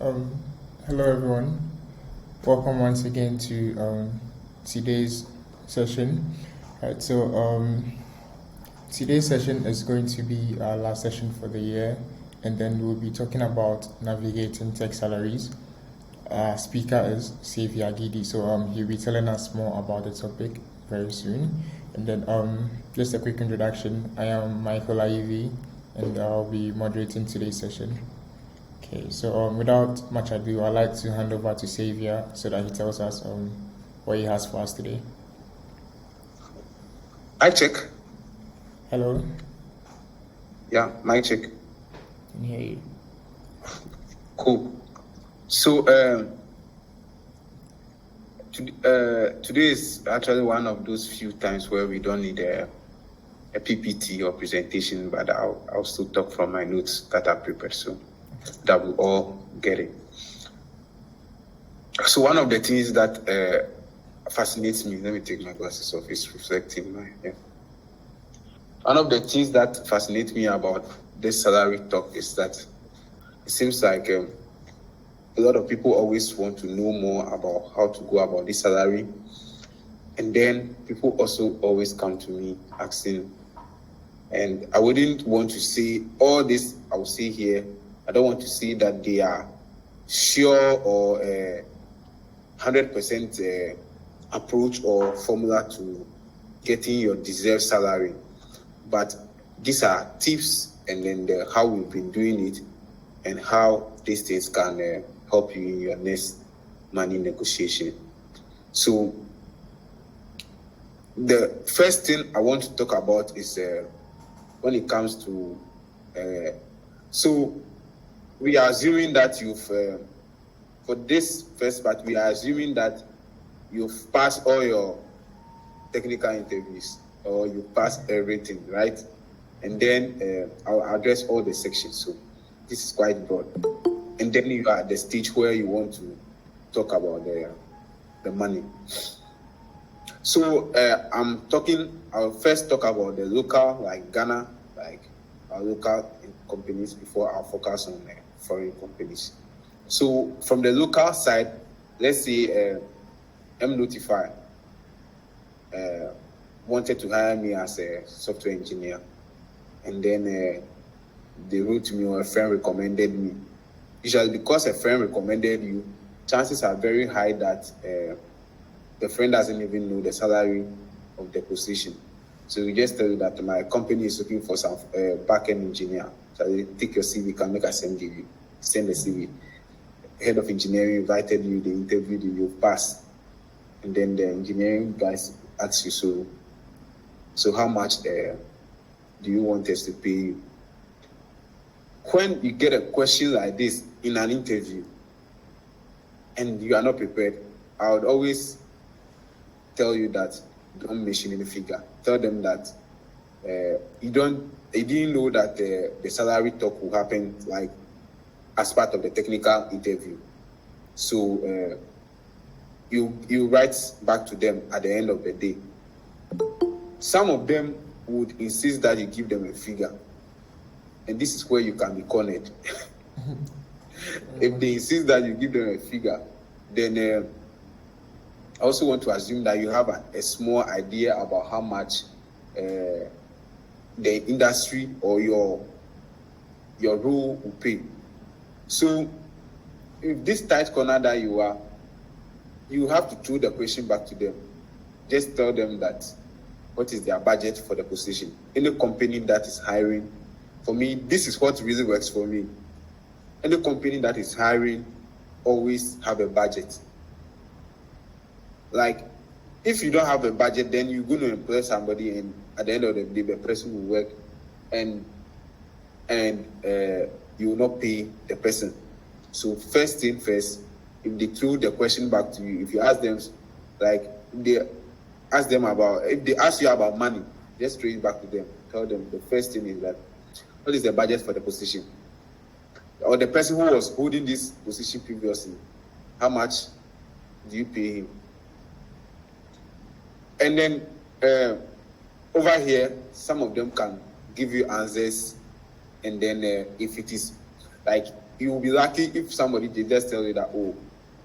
Um, Hello everyone. Welcome once again to today's session. Right, today's session is going to be our last session for the year, and then we'll be talking about navigating tech salaries. Our speaker is Saviour Gidi, so he'll be telling us more about the topic very soon. And then just a quick introduction. I am Michael Aivi, and I'll be moderating today's session. Okay, so without much ado, I'd like to hand over to Saviour so that he tells us what he has for us today. Mic check. Hello, Yeah, mic check. can hear you. Cool. So today is actually one of those few times where we don't need a PPT or presentation, but I'll still talk from my notes that I prepared, so that we all get it. So one of the things that fascinates me, let me take my glasses off, it's reflecting my, yeah. One of the things that fascinates me about this salary talk is that it seems like a lot of people always want to know more about how to go about this salary. And then people also always come to me asking, and I wouldn't want to say all this I will say here. I don't want to say that they are sure or 100% approach or formula to getting your deserved salary. But these are tips and then how we've been doing it and how these things can help you in your next money negotiation. So the first thing I want to talk about is when it comes to, so we are assuming that you've, for this first part, we are assuming that you've passed all your technical interviews or you passed everything, right? And then I'll address all the sections. So this is quite broad. And then you are at the stage where you want to talk about the money. So I'll first talk about the local, like Ghana, like our local companies before I'll focus on foreign companies. So from the local side, let's say M Notify wanted to hire me as a software engineer, and then they wrote to me or a friend recommended me. Usually because a friend recommended you, chances are very high that the friend doesn't even know the salary of the position. So we just tell you that my company is looking for some back-end engineer. So they take your CV, can make a send the CV. Head of engineering invited you, they interviewed you, you passed. And then the engineering guys ask you, so how much do you want us to pay you? When you get a question like this in an interview and you are not prepared, I would always tell you that don't mention any figure. Tell them that you didn't know that the salary talk will happen like as part of the technical interview. So you write back to them at the end of the day. Some of them would insist that you give them a figure. And this is where you can be cornered. If they insist that you give them a figure, then I also want to assume that you have a small idea about how much the industry or your role will pay. So if this tight corner that you are, you have to throw the question back to them. Just tell them that what is their budget for the position. Any company that is hiring, for me, this is what really works for me. Any company that is hiring always have a budget. Like, if you don't have a budget, then you're going to employ somebody, and at the end of the day, the person will work, and you will not pay the person. So first thing first, if they throw the question back to you, if you ask them, like, if they ask you about money, just throw it back to them. Tell them the first thing is that, what is the budget for the position? Or the person who was holding this position previously, how much do you pay him? And then over here, some of them can give you answers, and then if it is like you will be lucky if somebody did just tell you that, oh,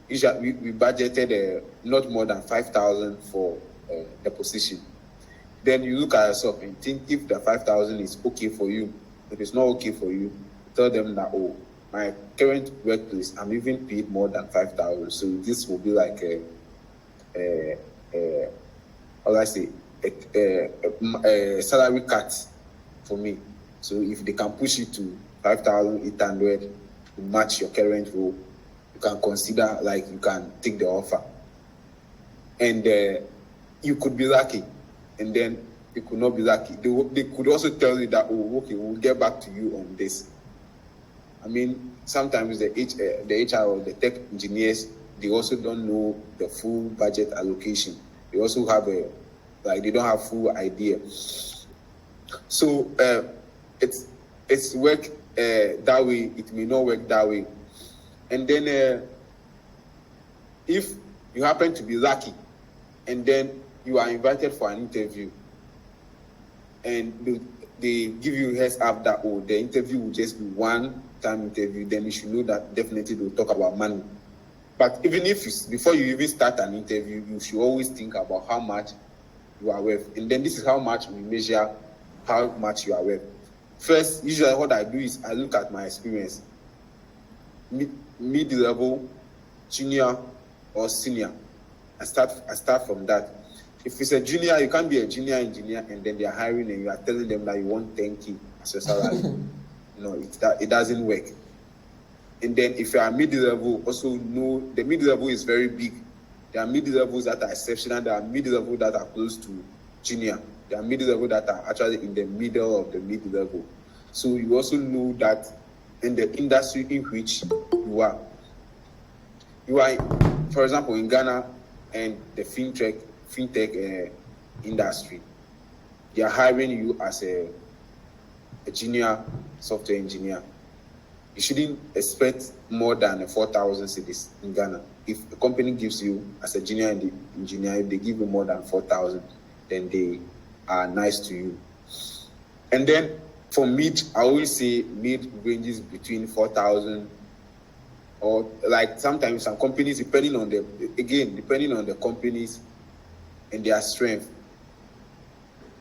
we budgeted not more than 5,000 for the position. Then you look at yourself and think if the 5,000 is okay for you. If it's not okay for you, tell them that, oh, my current workplace, I'm even paid more than 5,000. So this will be like a salary cut for me. So if they can push it to 5,800 to match your current role, you can consider, like, you can take the offer. And you could be lucky, and then you could not be lucky. They could also tell you that, oh, okay, we'll get back to you on this. I mean, sometimes the HR or the tech engineers, they also don't know the full budget allocation. They also have they don't have full idea. So it's work that way. It may not work that way. And then if you happen to be lucky, and then you are invited for an interview, and they give you a heads up that, oh, the interview will just be one-time interview, then you should know that definitely they'll talk about money. But even if before you even start an interview, you should always think about how much you are worth. And then this is how much we measure how much you are worth. First, usually what I do is I look at my experience. Mid-level, junior, or senior. I start from that. If it's a junior, you can't be a junior engineer and then they are hiring and you are telling them that you want 10K as your salary. No, it doesn't work. And then if you are mid-level, also know the mid-level is very big. There are mid-levels that are exceptional. There are mid-level that are close to junior. There are mid-level that are actually in the middle of the mid-level. So you also know that in the industry in which you are, for example, in Ghana and the fintech industry, they are hiring you as a junior software engineer. You shouldn't expect more than 4,000 cedis in Ghana. If a company gives you as a junior engineer, if they give you more than 4,000, then they are nice to you. And then for mid, I always say mid ranges between 4,000, or like sometimes some companies, depending on the companies and their strength,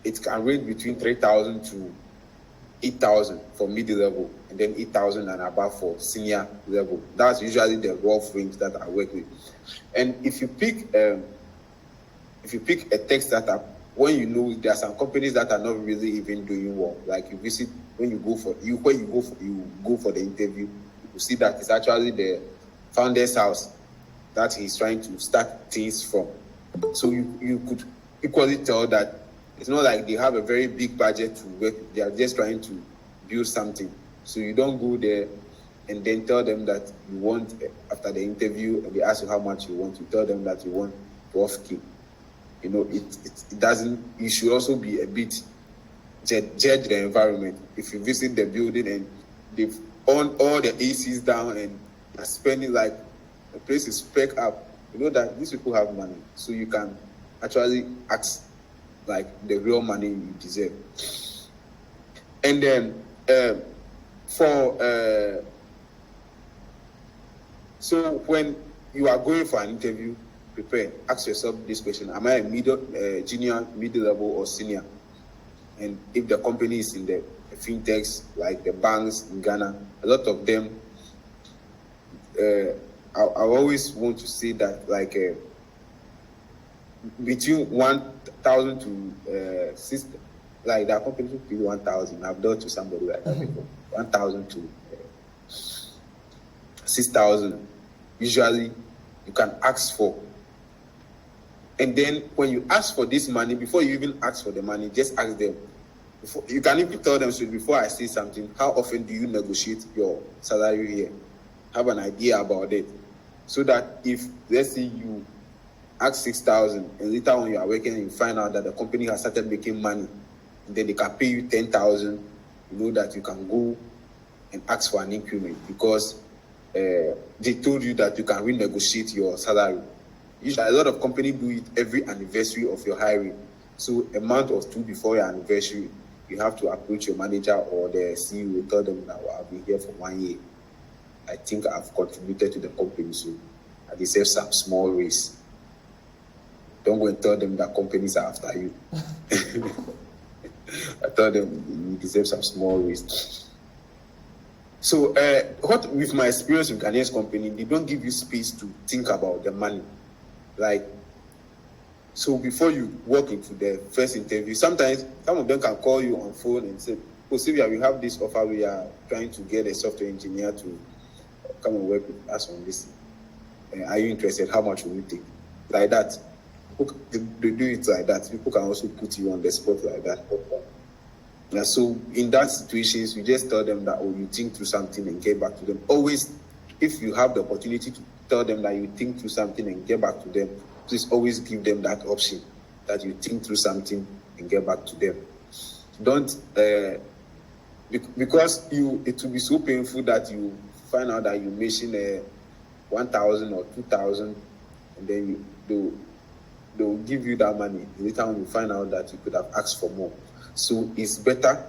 it can range between 3,000 to 8,000 for mid-level, and then 8,000 and above for senior level. That's usually the rough range that I work with. And if you pick a tech startup, when you know there are some companies that are not really even doing well, like you visit, when you go for the interview, you see that it's actually the founder's house that he's trying to start things from. So you could equally tell that it's not like they have a very big budget to work. They are just trying to build something. So you don't go there and then tell them that you want, after the interview, and they ask you how much you want, you tell them that you want 12K. You know, it doesn't, you should also be a bit, judge the environment. If you visit the building and they've on all the ACs down and are spending, like, the place is spec up, you know that these people have money. So you can actually ask, like, the real money you deserve. And then so when you are going for an interview, prepare, ask yourself this question: am I a junior, middle-level, or senior? And if the company is in the fintechs, like the banks in Ghana, a lot of them, I always want to say that, like, between 1,000 to 6, like that company should be 1,000. I've done to somebody like that before. 1,000 to 6,000. Usually, you can ask for. And then when you ask for this money, before you even ask for the money, just ask them. You can even tell them, so before I say something, how often do you negotiate your salary here? Have an idea about it. So that if, let's say, you ask 6,000, and later when you are working, you find out that the company has started making money, and then they can pay you 10,000, you know that you can go and ask for an increment because they told you that you can renegotiate your salary. Usually, a lot of companies do it every anniversary of your hiring. So a month or two before your anniversary, you have to approach your manager or the CEO, tell them that, well, I've been here for 1 year. I think I've contributed to the company, so I deserve some small raise. Don't go and tell them that companies are after you. I tell them you deserve some small raise. So what with my experience with Ghanaian company, they don't give you space to think about the money. Like, so before you walk into the first interview, sometimes some of them can call you on phone and say, "Oh, Saviour, we have this offer. We are trying to get a software engineer to come and work with us on this. Are you interested? How much will you take?" Like that. They do it like that. People can also put you on the spot like that. Yeah, so in that situations, you just tell them that, oh, you think through something and get back to them. Always, if you have the opportunity to tell them that you think through something and get back to them, please always give them that option, that you think through something and get back to them. Don't, because it will be so painful that you find out that you mention 1,000 or 2,000, and then they'll give you that money. Later on, you find out that you could have asked for more. So it's better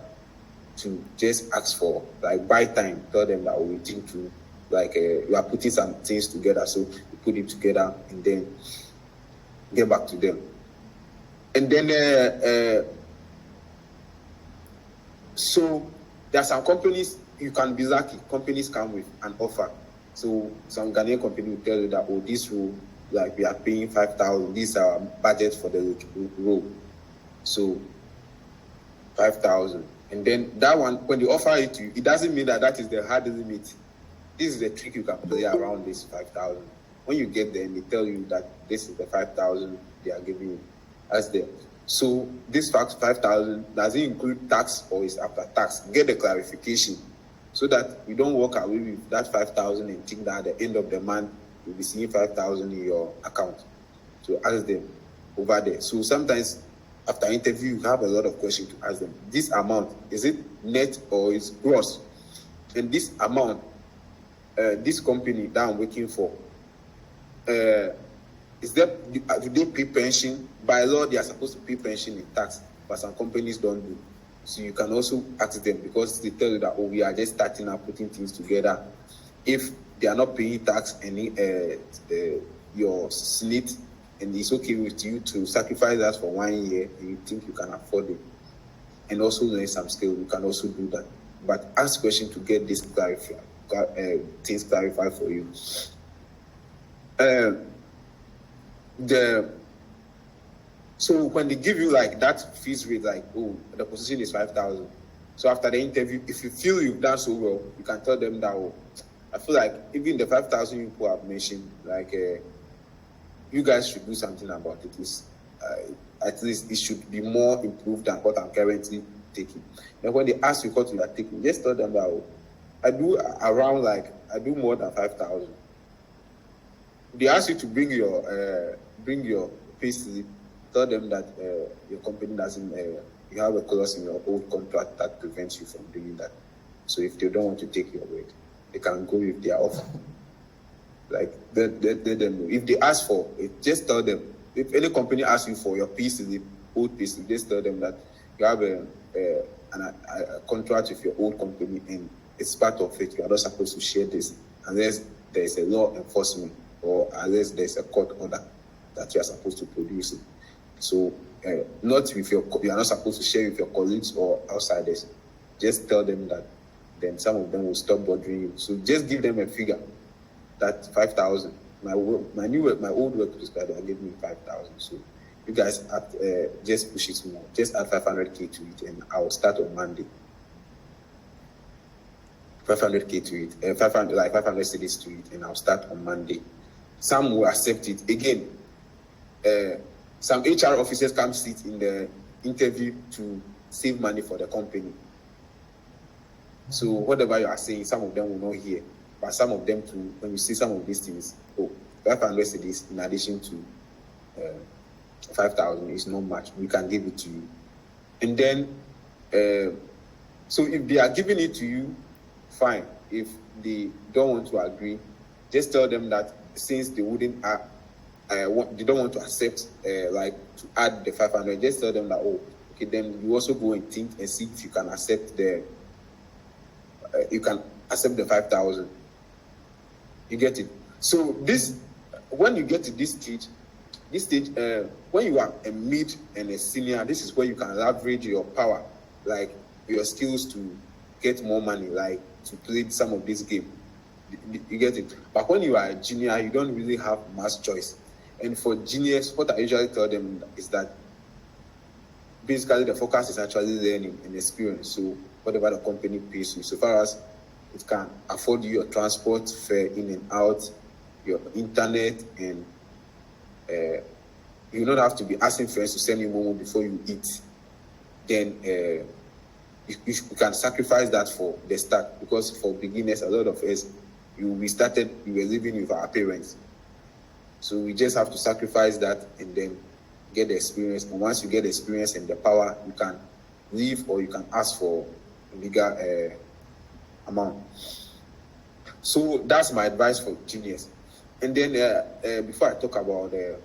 to just ask for, like, buy time. Tell them that we think to, like, you are putting some things together, so you put it together and then get back to them. And then, so there are some companies you can be lucky. Companies come with an offer. So some Ghanaian company will tell you that, oh, this role, like, we are paying 5,000. This is our budget for the role. So 5,000. And then that one, when they offer it to you, it doesn't mean that is the hard limit. This is the trick you can play around this 5,000. When you get there and they tell you that this is the 5,000 they are giving you, that's there. So this 5,000, does it include tax or is after tax? Get the clarification so that you don't walk away with that 5,000 and think that at the end of the month you'll be seeing 5,000 in your account. So ask them over there. So sometimes after interview, you have a lot of questions to ask them. This amount, is it net or is gross? And this amount, this company that I'm working for, do they pay pension? By law, they are supposed to pay pension in tax, but some companies don't do. So you can also ask them, because they tell you that, oh, we are just starting out putting things together. If they are not paying tax and your SNIT, and it's okay with you to sacrifice that for 1 year, and you think you can afford it, and also learn some skill, you can also do that. But ask questions to get this things clarified for you. So when they give you like that fees rate, like, oh, the position is 5,000. So after the interview, if you feel you've done so well, you can tell them that, oh, I feel like even the 5,000 you people have mentioned, like, you guys should do something about it. At least it should be more improved than what I'm currently taking. And when they ask you what you are taking, just tell them that, oh, I do more than 5,000. They ask you to bring your pay slip. Tell them that your company doesn't, you have a clause in your old contract that prevents you from doing that. So if they don't want to take your word, they can go with their offer. Like, let them know. If they ask for it, just tell them. If any company asks you for your pay slip, old pay slip, just tell them that you have a contract with your old company and it's part of it. You are not supposed to share this unless there is a law enforcement or unless there is a court order that you are supposed to produce it. So not with you are not supposed to share with your colleagues or outsiders. Just tell them that. Then some of them will stop bothering you. So just give them a figure. That 5,000. My old work prescriber gave me 5,000. So you guys just push it more. Just add 500K to it, and I'll start on Monday. 500K to it, 500 cities to it, and I'll start on Monday. Some will accept it. Again, some HR officers come sit in the interview to save money for the company. So whatever you are saying, some of them will not hear. But some of them too, when you see some of these things, 500 cities in addition to 5,000 is not much. We can give it to you. And then, so if they are giving it to you, fine. If they don't want to agree, just tell them that since they wouldn't, they don't want to accept, like, to add the 500, just tell them that, oh, okay, then you also go and think and see if you can accept the 5,000. You get it? So this, when you get to this stage, when you are a mid and a senior, this is where you can leverage your power, like your skills to get more money, like to play some of this game. You get it? But when you are a junior, you don't really have much choice. And for juniors, what I usually tell them is that basically the focus is actually learning and experience. So whatever the company pays you, so far as it can afford you your transport fare in and out, your internet, and you don't have to be asking friends to send you more before you eat. Then you can sacrifice that for the start, because for beginners, a lot of us, we were living with our parents. So we just have to sacrifice that and then get the experience. And once you get the experience and the power, you can leave or you can ask for a bigger amount. So that's my advice for juniors. And then before I talk about the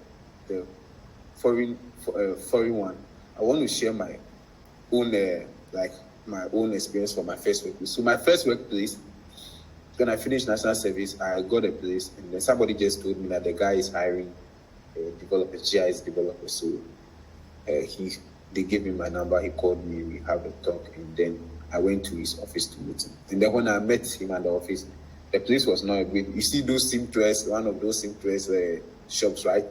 foreign one, I want to share my own my own experience for my first workplace. So my first workplace, when I finished national service, I got a place, and then somebody just told me that the guy is hiring developers, GIS developers. So they gave me my number. He called me. We had a talk, and then I went to his office to meet him. And then when I met him at the office, the place was not a great. You see those seamstress, one of those seamstress shops, right?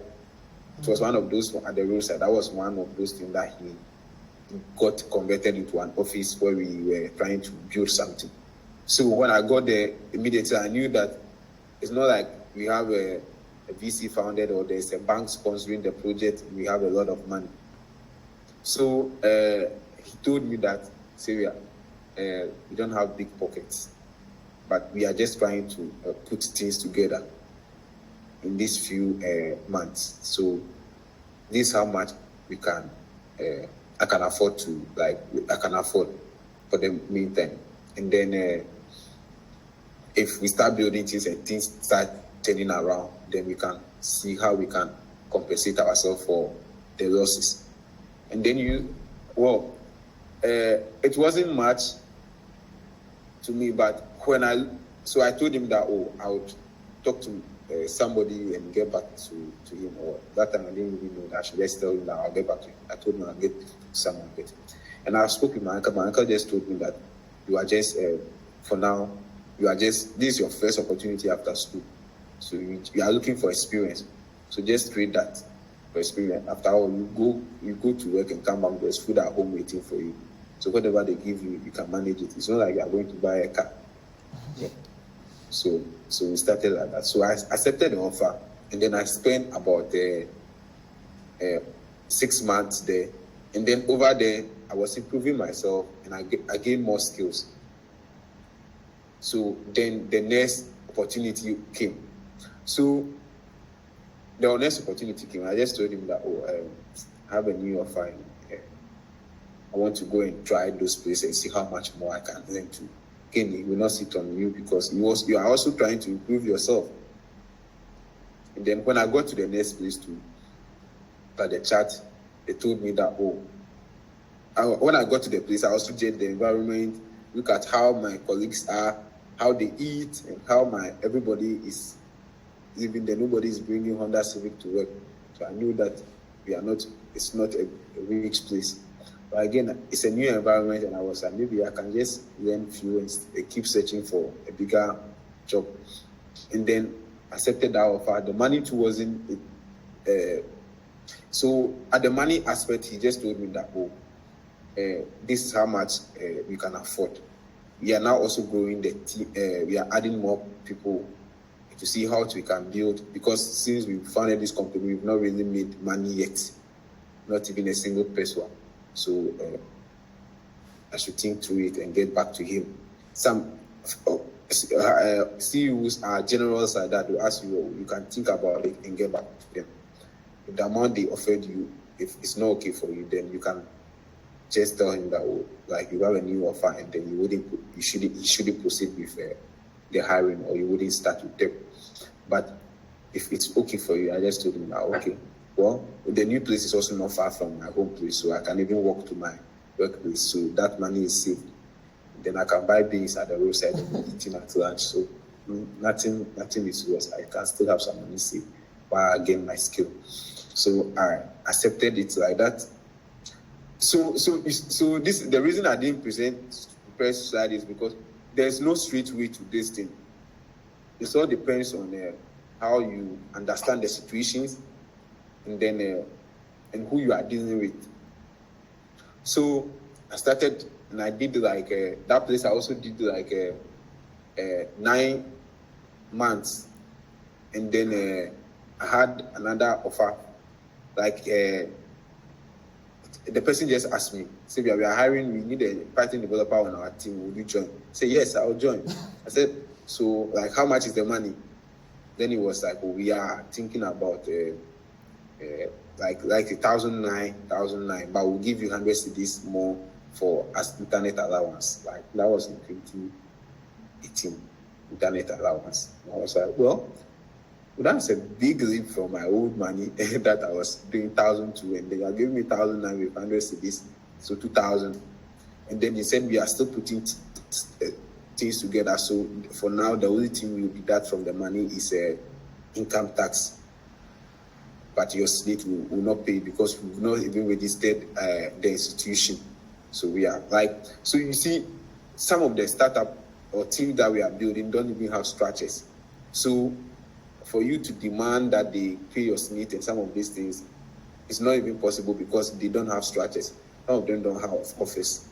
It was one of those at the roadside. That was one of those things that he got converted into an office where we were trying to build something. So when I got there, immediately I knew that it's not like we have a VC founded or there's a bank sponsoring the project. We have a lot of money. So he told me that, Saviour, we don't have big pockets, but we are just trying to put things together in these few months. So this is how much we can, I can afford for the meantime. And then if we start building things and things start turning around, then we can see how we can compensate ourselves for the losses. And then it wasn't much to me, but I told him that, I would talk to somebody and get back to him. Or that time I didn't really know that. I should just tell him that I'll get back to him. I told him I'll get someone better. And I spoke with my uncle. My uncle just told me that you are just, for now, this is your first opportunity after school. So you are looking for experience. So just trade that for experience. After all, you go to work and come back, there's food at home waiting for you. So whatever they give you, you can manage it. It's not like you are going to buy a car. Yeah. So we started like that. So I accepted the offer, and then I spent about 6 months there. And then over there, I was improving myself, and I gained more skills. So then the next opportunity came. So the next opportunity came. I just told him that, I have a new offer. And, I want to go and try those places and see how much more I can learn to gain. He will not sit on you because you are also trying to improve yourself. And then when I got to the next place to start the chat, they told me that, when I got to the place, I also checked the environment, look at how my colleagues are, how they eat, and how everybody is living there. Nobody is bringing Honda Civic to work. So I knew that it's not a rich place. But again, it's a new environment, and I was like, maybe I can just learn few and keep searching for a bigger job. And then accepted that offer. The money too wasn't. So at the money aspect, he just told me that, this is how much we can afford. We are now also growing the team. We are adding more people to see how we can build. Because since we founded this company, we've not really made money yet, not even a single person. So I should think through it and get back to him. Some CEOs are generals like that. They ask you, you can think about it and get back to them. If the amount they offered you, if it's not okay for you, then you can just tell him that, you have a new offer, and then you shouldn't proceed with the hiring, or you wouldn't start with them. But if it's okay for you, I just told him that, okay. Well, the new place is also not far from my home place, so I can even walk to my workplace. So that money is saved. Then I can buy beans at the roadside and be eating at lunch. So nothing is worse. I can still have some money saved while I gain my skill. So I accepted it like that. So this the reason I didn't prepare society is because there's no straight way to this thing. It all depends on how you understand the situations and then and who you are dealing with. So I started and I did like that place. I also did like 9 months, and then I had another offer. Like the person just asked me, Saviour, we are hiring. We need a Python developer on our team. Would you join? I said yes, I'll join. I said, so like how much is the money? Then he was like, oh, we are thinking about like 1,009, but we'll give you 100 cedis more for as internet allowance. Like that was in 2018, internet allowance. And I was like, well, that's a big leap from my old money that I was doing 1,002, and they are giving me 1,009 with 100 cedis, so 2,000. And then he said we are still putting things together. So for now, the only thing we will be that from the money is income tax. But your state will not pay because we've not even registered the institution. So we are like, so you see, some of the startup or team that we are building don't even have structures. So for you to demand that they pay your SNIT and some of these things, it's not even possible because they don't have structures. Some of them don't have office.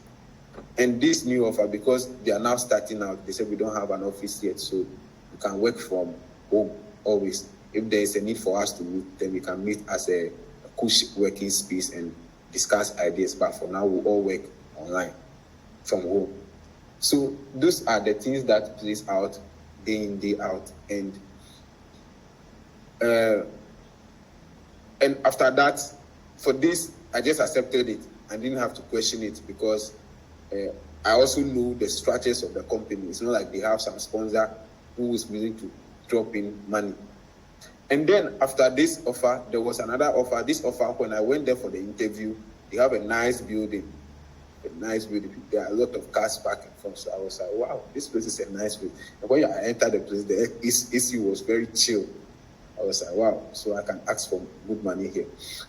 And this new offer, because they are now starting out, they said we don't have an office yet, so you can work from home always. If there is a need for us to meet, then we can meet as a working space and discuss ideas. But for now, we all work online from home. So those are the things that plays out day in, day out. And after that, for this, I just accepted it. I didn't have to question it because I also know the structures of the company. It's not like they have some sponsor who is willing to drop in money. And then after this offer, there was another offer. This offer, when I went there for the interview, they have a nice building. There are a lot of cars parked in front. So I was like, wow, this place is a nice place. And when I entered the place, the AC was very chill. I was like, wow, so I can ask for good money here.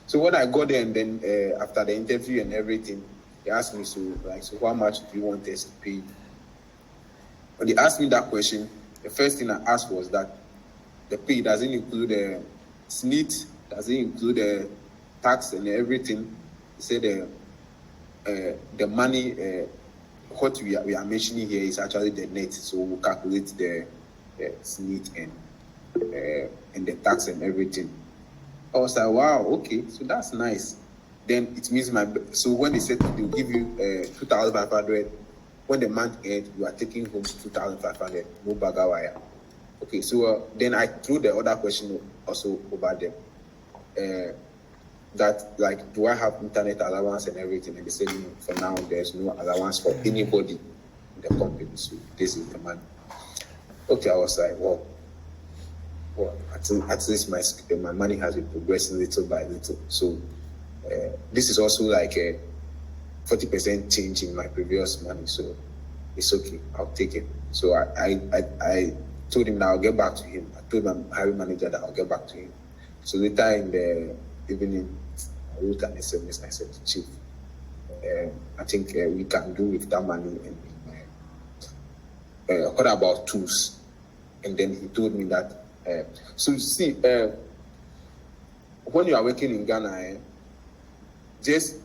So when I got there, and then after the interview and everything, they asked me, so how much do you want us to pay? When they asked me that question, the first thing I asked was that the pay doesn't include SNIT, doesn't include tax and everything. He said the money, what we are mentioning here is actually the net. So we'll calculate the SNIT and the tax and everything. I was like, wow, okay, so that's nice. Then it means so when they said they'll give you 2,500, when the month ends, you are taking home 2,500, no bagger wire. Okay, so then I threw the other question also over them. That like, do I have internet allowance and everything? And they said, no, for now, there's no allowance for anybody in the company. So this is the money. Okay, I was like, well, at least my money has been progressing little by little. So this is also like a 40% change in my previous money. So it's okay, I'll take it. So I told him that I'll get back to him. I told my hiring manager that I'll get back to him. So later in the evening, I wrote an SMS. I said, Chief, I think we can do with that money. And what about tools? And then he told me that. So you see, when you are working in Ghana, just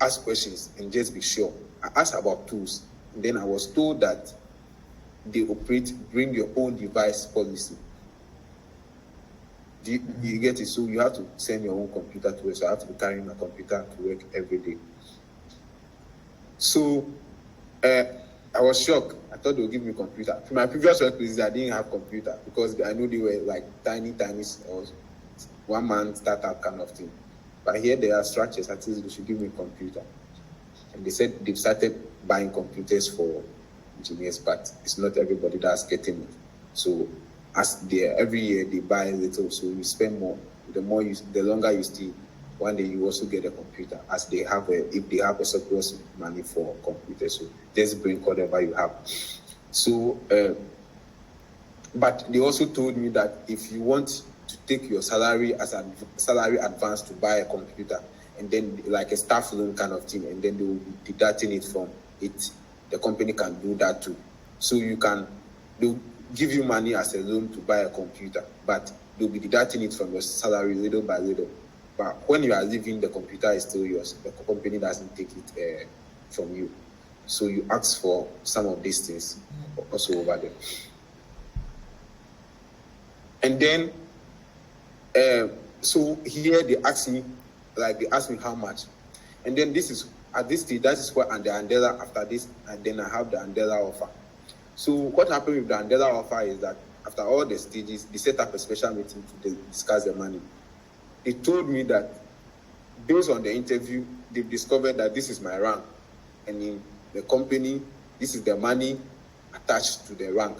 ask questions and just be sure. I asked about tools. And then I was told that they operate bring your own device policy. Do you get it? So you have to send your own computer to work. So I have to be carrying my computer to work every day. So I was shocked. I thought they would give me a computer. For my previous workplaces, I didn't have computer because I know they were like tiny, or one-man startup kind of thing. But here there are structures. At least they should give me a computer. And they said they've started buying computers for engineers, but it's not everybody that's getting it. So every year they buy a little, so you spend more. The longer you stay, one day you also get a computer, as if they have a surplus money for computers. So just bring whatever you have. So But they also told me that if you want to take your salary as a salary advance to buy a computer, and then like a staff loan kind of thing, and then they will be deducting it from it. The company can do that too. So they'll give you money as a loan to buy a computer, but they'll be deducting it from your salary little by little. But when you are leaving, the computer is still yours. The company doesn't take it from you. So you ask for some of these things also over there. And then, so here they ask me how much. And then at this stage, that is where the Andela, after this, and then I have the Andela offer. So what happened with the Andela offer is that after all the stages, they set up a special meeting to discuss the money. They told me that based on the interview, they've discovered that this is my rank. And in the company, this is the money attached to the rank.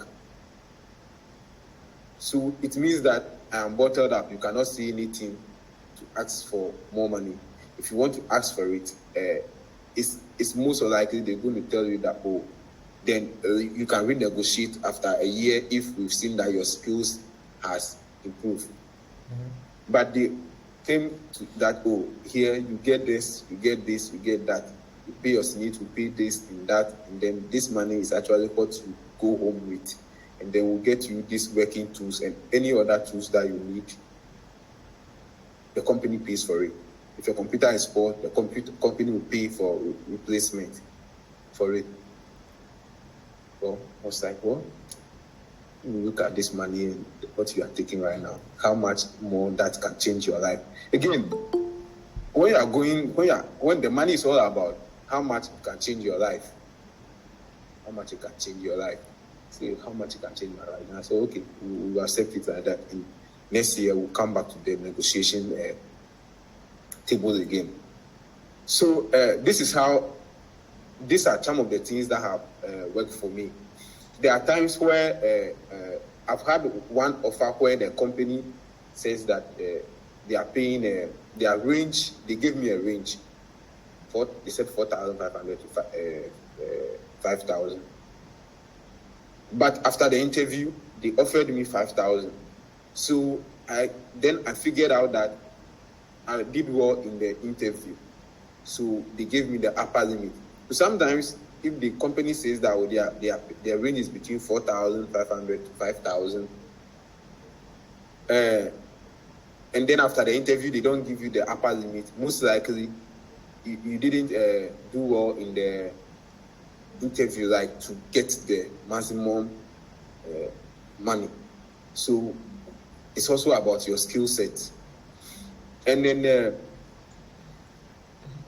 So it means that I am bottled up. You cannot say anything to ask for more money. If you want to ask for it, it's most likely they're going to tell you that, then you can renegotiate after a year if we've seen that your skills has improved. Mm-hmm. But they came to that, here you get this, you get this, you get that. You pay your SNIT, you pay this and that, and then this money is actually what you go home with. And then we'll get you these working tools and any other tools that you need. The company pays for it. If your computer is poor, the company will pay for replacement for it. Well, I was like, look at this money and what you are taking right now. How much more that can change your life? Again, when the money is all about how much it can change your life, how much it can change your life. See how much it can change my life. And I said, okay, we'll accept it like that. And next year we'll come back to the negotiation table again. So these are some of the things that have worked for me. There are times where I've had one offer where the company says that they are paying their range. They gave me a range. They said 4,500 to 5,000. But after the interview, they offered me 5,000. So I figured out that I did well in the interview. So they gave me the upper limit. So sometimes if the company says that their range is between 4,500 to 5,000, and then after the interview they don't give you the upper limit, most likely you didn't do well in the interview, like to get the maximum money. So it's also about your skill set. And then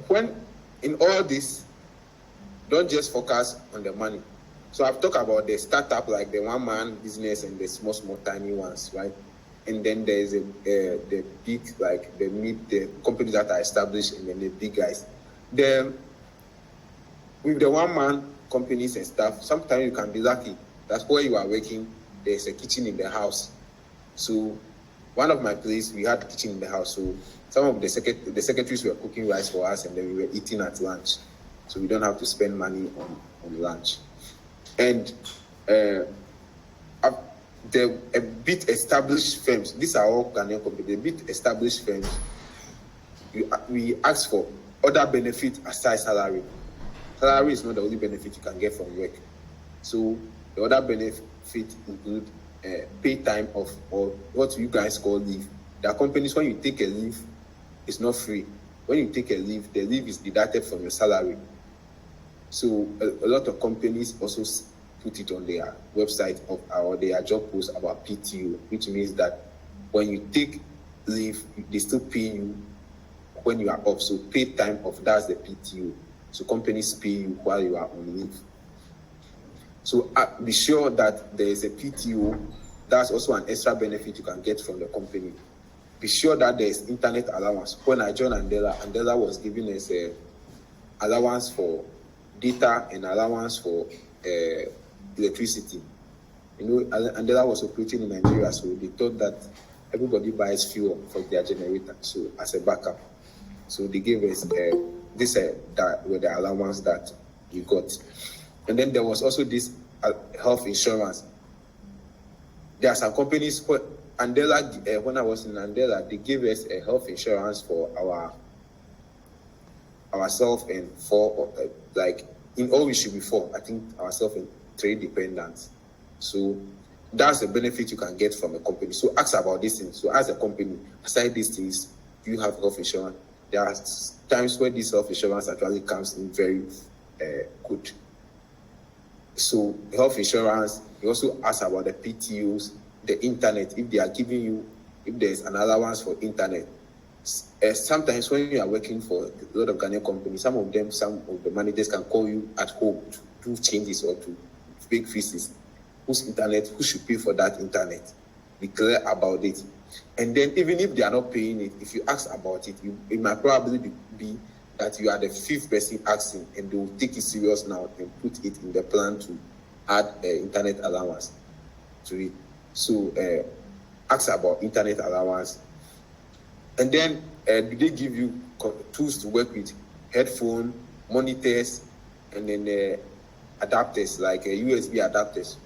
when in all this, don't just focus on the money. So I've talked about the startup, like the one-man business and the small, tiny ones, right? And then there's the big, like the companies that are established, and then the big guys. With the one-man companies and stuff, sometimes you can be lucky. That's where you are working. There's a kitchen in the house. So one of my places, we had a kitchen in the house. So some of the secretaries were cooking rice for us, and then we were eating at lunch. So we don't have to spend money on lunch. And a bit established firms, these are all Ghanaian companies, the bit established firms, we ask for other benefits aside salary. Salary is not the only benefit you can get from work. So the other benefit include pay time off, or what you guys call leave. There are companies, when you take a leave, it's not free. When you take a leave, the leave is deducted from your salary. So a lot of companies also put it on their website or their job post about PTO, which means that when you take leave, they still pay you when you are off. So paid time off, that's the PTO. So companies pay you while you are on leave. So be sure that there is a PTO. That's also an extra benefit you can get from the company. Be sure that there is internet allowance. When I joined Andela was giving us a allowance for data and allowance for electricity. Andela was operating in Nigeria, so they thought that everybody buys fuel for their generator, so as a backup. So they gave us that were the allowance that we got. And then there was also this health insurance. there are some companies, Andela, when I was in Andela, they gave us a health insurance for ourselves and for like in all we should be for, I think ourselves and 3 dependents. So that's the benefit you can get from a company. So ask about these things. So as a company, aside these things, do you have health insurance? There are times when this health insurance actually comes in very good. So health insurance, you also ask about the PTOs, the internet, if they are giving you, if there's an allowance for internet. Sometimes when you are working for a lot of Ghanaian companies, some of the managers can call you at home to do changes or to make fees. Who should pay for that internet? Be clear about it. And then even if they are not paying it, if you ask about it, it might probably be that you are the 5th person asking, and they will take it serious now and put it in the plan to add internet allowance to it. So ask about internet allowance. And then do they give you tools to work with? Headphone, monitors, and then adapters, like USB adapters.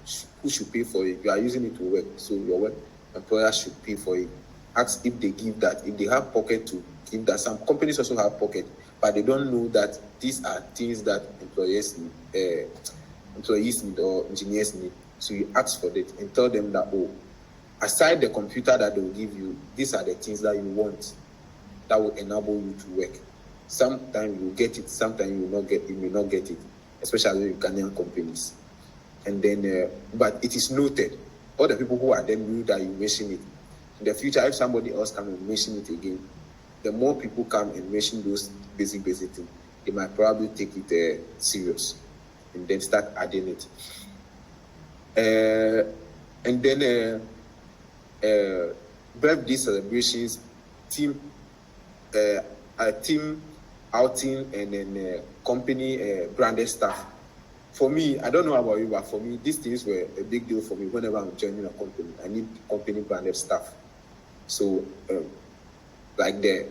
Who should pay for it? You are using it to work, so your work employer should pay for it. Ask if they give that. If they have pocket to give that. Some companies also have pocket, but they don't know that these are things that employees need or engineers need. So you ask for that and tell them that, aside the computer that they will give you, these are the things that you want that will enable you to work. Sometimes you will get it, sometimes you may not get it, especially with Ghanaian companies. And then, but it is noted. All the people who are then knew that you mention it. In the future, if somebody else come and mention it again, the more people come and mention those basic things, they might probably take it serious and then start adding it. And then birthday celebrations, team outing, and then company branded stuff. For me, I don't know about you, but for me, these things were a big deal for me. Whenever I'm joining a company, I need company branded stuff. So, like the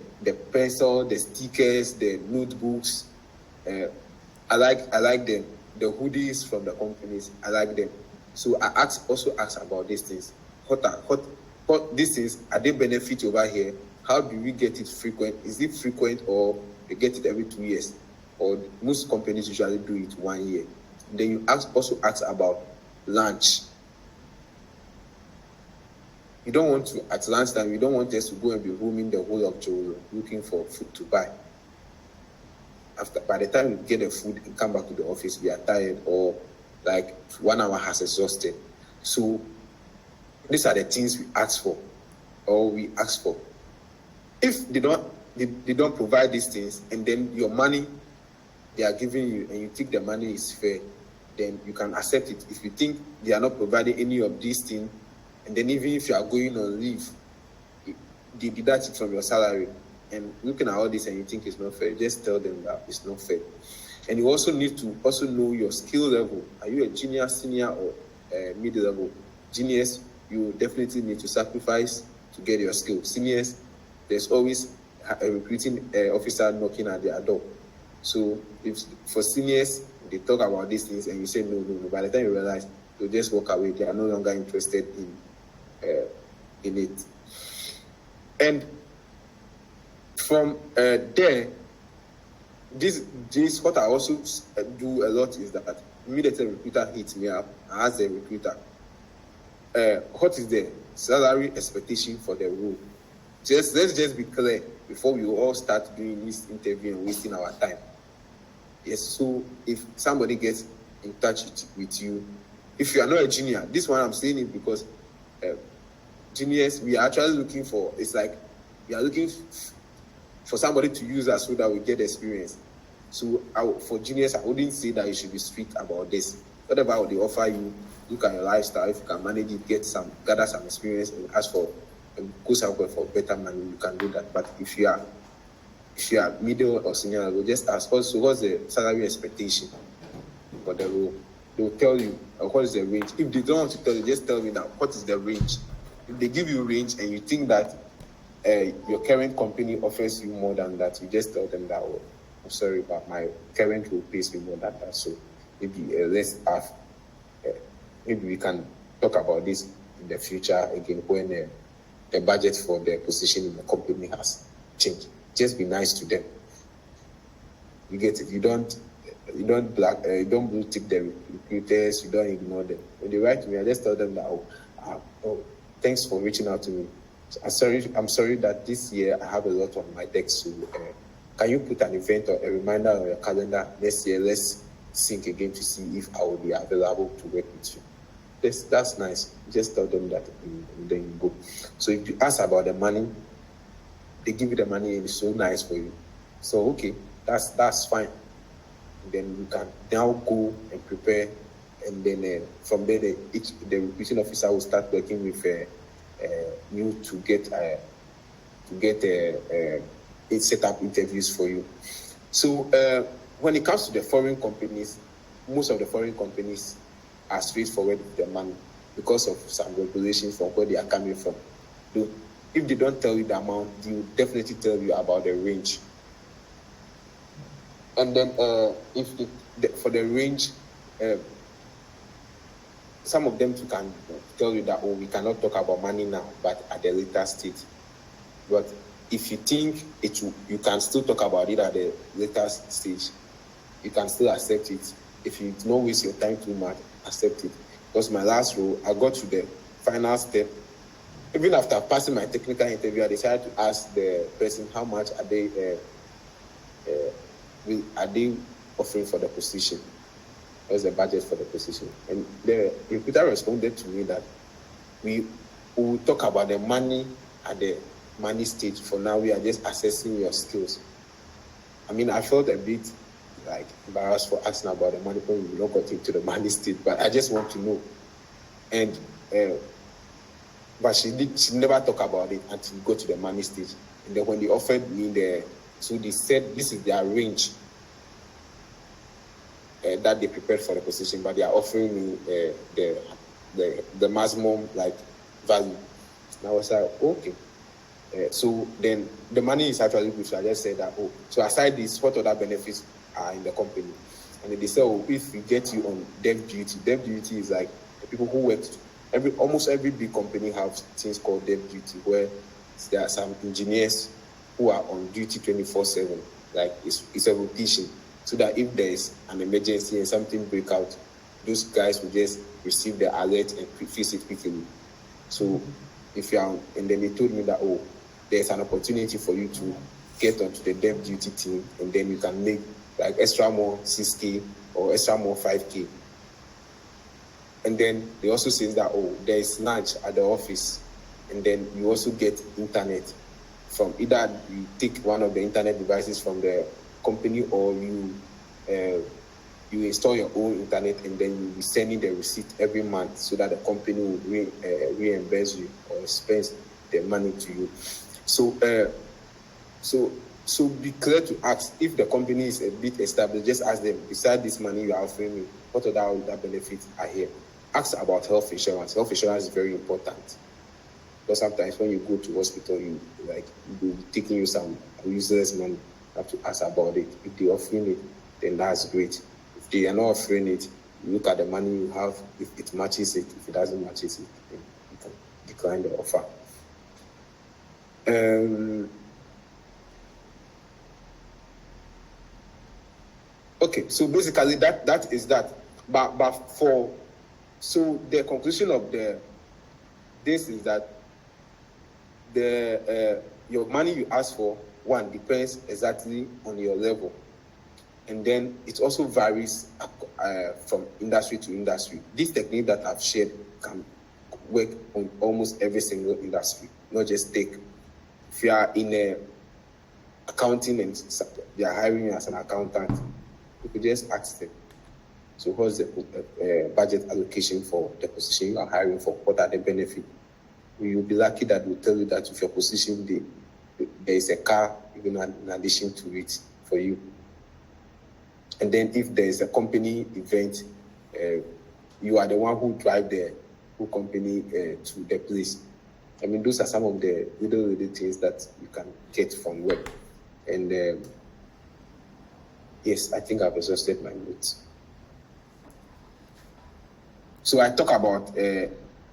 pencil, the stickers, the notebooks, I like them. The hoodies from the companies, I like them. So I also ask about these things. What these things, are they benefit over here? How do we get it frequent? Is it frequent, or they get it every 2 years? Or most companies usually do it 1 year. Then you also ask about lunch. You don't want to, at lunchtime, you don't want us to go and be roaming the whole of Jolo looking for food to buy. By the time you get the food and come back to the office, we are tired, or like 1 hour has exhausted. So these are the things we ask for. If they don't provide these things, and then your money they are giving you, and you think the money is fair, then you can accept it. If you think they are not providing any of these things, and then even if you are going on leave, they deduct it from your salary, and looking at all this and you think it's not fair, just tell them that it's not fair. And you also need to also know your skill level. Are you a junior, senior, or mid-level? Juniors, you definitely need to sacrifice to get your skill. Seniors, there's always a recruiting officer knocking at their door. So if for seniors, they talk about these things and you say no. By the time you realize, they'll just walk away. They are no longer interested in it. And from there, this what I also do a lot is that immediately recruiter hits me up. I ask the recruiter, what is the salary expectation for the role? Let's just be clear before we all start doing this interview and wasting our time. Yes, so if somebody gets in touch with you, if you are not a junior, this one I'm saying it because juniors, we are actually looking for, it's like we are looking for somebody to use us so that we get experience. So for juniors, I wouldn't say that you should be strict about this. Whatever they offer you, look at your lifestyle. If you can manage it, gather some experience, and ask for, and go somewhere for better money, you can do that. But if you are middle or senior level, just ask also what's the salary expectation for the role. They'll tell you what is the range. If they don't want to tell you, just tell me now what is the range. If they give you range and you think that your current company offers you more than that, you just tell them that, oh, I'm sorry, but my current role pays me more than that. So maybe let's have, maybe we can talk about this in the future again when the budget for the position in the company has changed. Just be nice to them. You get it. You don't blue tick the recruiters. You don't ignore them. When they write to me, I just tell them that thanks for reaching out to me. I'm sorry that this year I have a lot on my desk. So can you put an event or a reminder on your calendar next year? Let's sync again to see if I will be available to work with you. That's nice. Just tell them that and then you go. So if you ask about the money, they give you the money and it's so nice for you. So okay, that's fine. Then you can now go and prepare, and then from there the recruiting officer will start working with you to get set up interviews for you. So when it comes to the foreign companies, most of the foreign companies are straightforward with the money because of some regulations from where they are coming from. If they don't tell you the amount, they will definitely tell you about the range. And then for the range, some of them can tell you that, we cannot talk about money now, but at the later stage. But if you think you can still talk about it at the later stage, you can still accept it. If you don't waste your time too much, accept it. Because my last role, I got to the final step. Even after passing my technical interview, I decided to ask the person how much are they offering for the position. What's the budget for the position? And the recruiter responded to me that we will talk about the money at the money stage. For now, we are just assessing your skills. I mean, I felt a bit like embarrassed for asking about the money when we don't got into the money stage, but I just want to know. And but she never talk about it until we go to the money stage. And then when they offered me so they said this is their range that they prepared for the position, but they are offering me the maximum value. And I was like, okay. So then the money is actually good. So I just said that, so aside this, what other benefits are in the company? And then they said, if we get you on dev duty is like the people who work, almost every big company have things called dev duty, where there are some engineers who are on duty 24/7. Like it's a rotation, so that if there is an emergency and something break out, those guys will just receive the alert and fix it quickly. So and then they told me that, there's an opportunity for you to get onto the dev duty team, and then you can make like extra more 6K or extra more 5K. And then they also say that, there is lunch at the office, and then you also get internet from either you take one of the internet devices from the company, or you install your own internet, and then you'll be sending the receipt every month so that the company will reimburse you or spend the money to you. So be clear to ask if the company is a bit established. Just ask them, besides this money you are offering me, what other benefits are here? Ask about health insurance. Health insurance is very important, because sometimes when you go to hospital, you will be taking you some useless money. You have to ask about it. If they're offering it, then that's great. If they are not offering it, you look at the money you have. If it matches it, if it doesn't match it, then you can decline the offer. Okay, so basically that is that. So the conclusion of this is that your money you ask for, one, depends exactly on your level, and then it also varies from industry to industry. This technique that I've shared can work on almost every single industry, not just tech. If you are in accounting and they are hiring you as an accountant, you could just ask them, so what's the budget allocation for the position you are hiring for? What are the benefits? You'll be lucky that we'll tell you that with your position, there is a car even in addition to it for you. And then if there is a company event, you are the one who drive the whole company to the place. I mean, those are some of the little things that you can get from work. And yes, I think I've exhausted my notes. So I talk about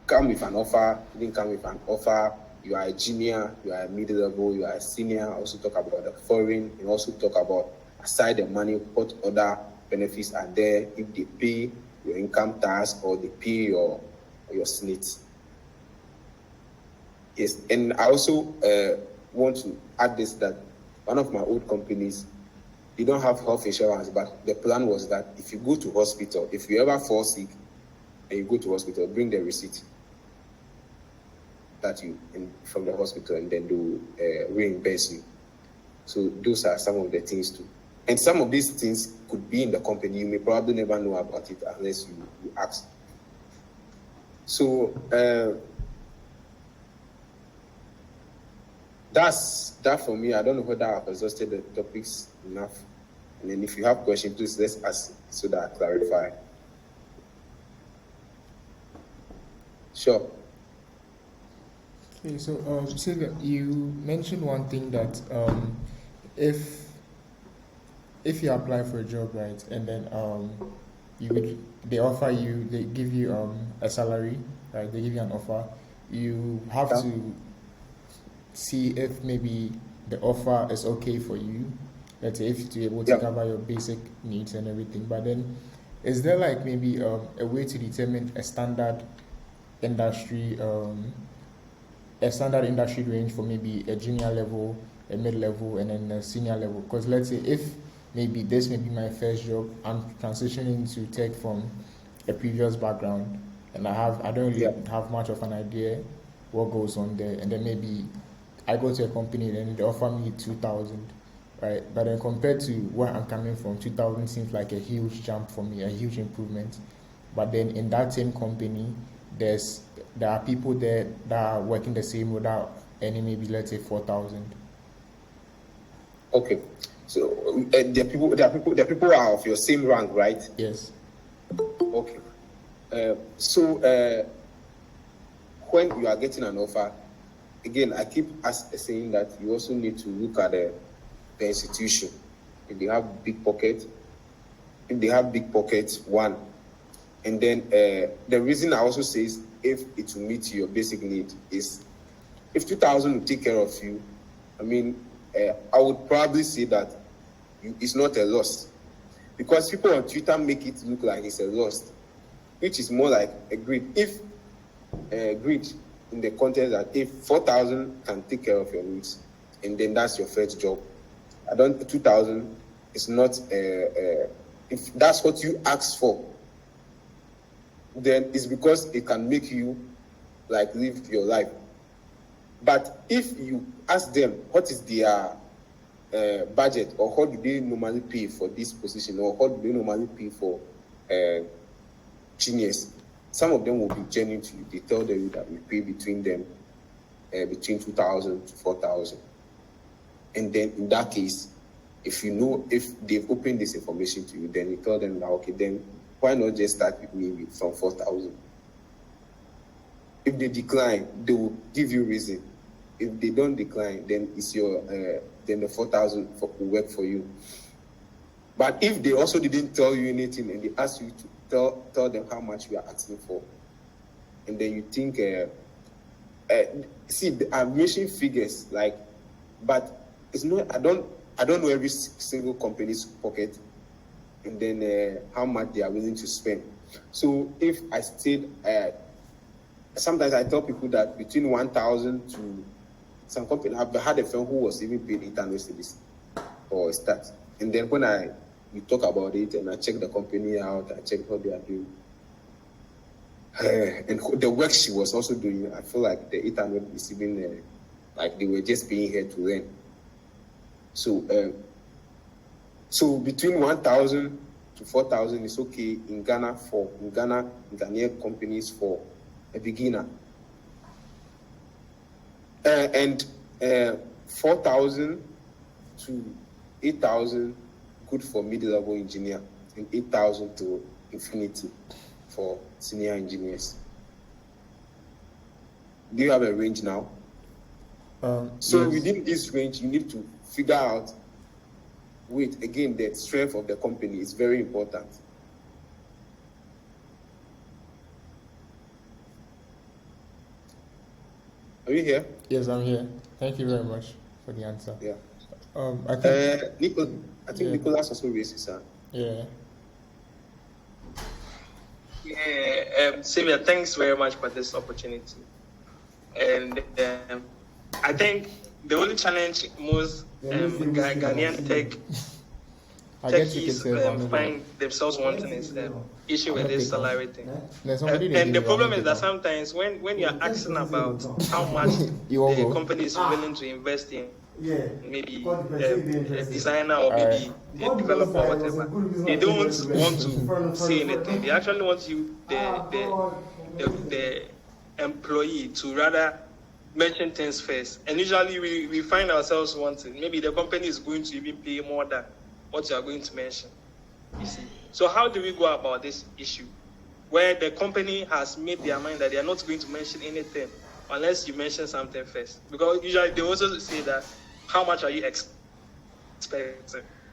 come with an offer, you didn't come with an offer, you are a junior, you are a mid-level, you are a senior. Also talk about the foreign, and also talk about aside the money, what other benefits are there, if they pay your income tax or they pay your SNIT. Yes, and I also want to add this, that one of my old companies, they don't have health insurance, but the plan was that if you go to hospital, if you ever fall sick and you go to hospital, bring the receipt that from the hospital, and then they reimburse you. So those are some of the things too. And some of these things could be in the company. You may probably never know about it unless you ask. So that's that for me. I don't know whether I've exhausted the topics enough. And then if you have questions, please let's ask so that I clarify. Sure. Okay, so Sylvia, you mentioned one thing that if you apply for a job, right, and then they give you a salary, right? They give you an offer. You have to see if maybe the offer is okay for you. Let's say if you're able to cover your basic needs and everything. But then, is there like maybe a way to determine a standard industry range for maybe a junior level, a mid-level, and then a senior level? Because let's say if maybe this may be my first job, I'm transitioning to tech from a previous background, and I don't really have much of an idea what goes on there, and then maybe I go to a company and they offer me 2,000, right? But then compared to where I'm coming from, 2,000 seems like a huge jump for me, a huge improvement. But then in that same company, there are people there that are working the same without any, maybe let's say 4,000. Okay, so the people are of your same rank, right? Yes. Okay. So when you are getting an offer, again, I keep saying that you also need to look at the institution. If they have big pockets, one. And then the reason I also say is if it will meet your basic need is if 2,000 will take care of you, I mean, I would probably say that it's not a loss. Because people on Twitter make it look like it's a loss, which is more like a greed. If greed in the context that if 4,000 can take care of your needs, and then that's your first job, 2,000 is not, if that's what you ask for, then it's because it can make you like live your life. But if you ask them what is their budget, or how do they normally pay for this position, or how do they normally pay for genius, some of them will be genuine to you. They tell them that we pay between 2,000 to 4,000. And then in that case, if they've opened this information to you, then you tell them that, okay, then why not just start with me from 4,000? If they decline, they will give you reason. If they don't decline, then it's then the 4,000 will work for you. But if they also didn't tell you anything and they ask you to tell them how much you are asking for, and then you think, see, I'm mentioning figures but it's not. I don't know every single company's pocket, and then how much they are willing to spend. So if I stayed, sometimes I tell people that between 1,000 to some company, I've had a friend who was even paid 800 cedis for a start. And then when we talk about it and I check the company out, I check what they are doing. And the work she was also doing, I feel like the 800 is even like they were just paying her to learn. So between 1,000 to 4,000 is okay in Ghanaian companies for a beginner. And 4,000 to 8,000 good for mid-level engineer, and 8,000 to infinity for senior engineers. Do you have a range now? So yes. Within this range, you need to figure out, again, the strength of the company is very important. Are you here? Yes, I'm here. Thank you very much for the answer. Yeah. I think. I think Nicholas also raised his hand. Yeah. Yeah, Saviour, thanks very much for this opportunity. And I think the only challenge most Ghanaian techies find themselves wanting is issue with this salary thing. And the problem is that sometimes when you're asking about how much the company is willing to invest in maybe a designer or maybe a developer or whatever, they don't want to say anything. They actually want you, the employee, to rather mention things first. And usually we find ourselves wanting, maybe the company is going to even pay more than what you are going to mention. You see. So how do we go about this issue where the company has made their mind that they are not going to mention anything unless you mention something first? Because usually they also say that, how much are you expecting?